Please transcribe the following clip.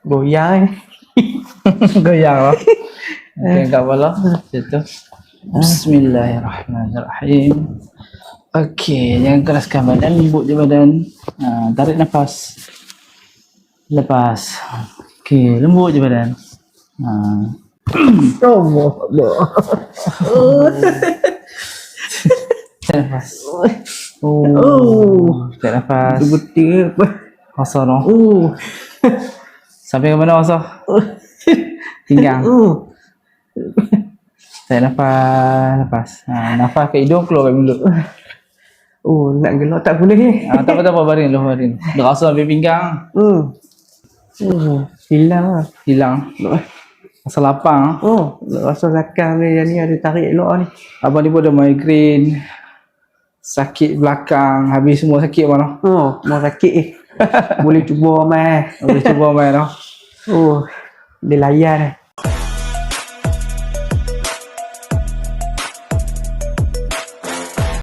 Goyang. Goyang lah. Okay, kat bawah. Situ. Bismillahirrahmanirrahim. Okey, jangan keraskan badan, lembut je badan. Tarik nafas. Lepas. Okey, lembut je badan. Tarik nafas. Tarik nafas. Betul apa? Rasa no. Sampai ke mana rasa? Pinggang. Tarik nafas. Nafas ke hidung, keluar ke mulut. Nak gelak tak boleh ni. Tak apa-apa, baring. Dah rasa sampai pinggang. Hilang lah. Hilang. Rasa lapang. Rasa belakang ni yang ni ada tarik elok ni. Abang ni pun ada migrain. Sakit belakang. Habis semua sakit mana? Mau sakit Boleh cuba mai. Boleh cuba main dah. Dia layan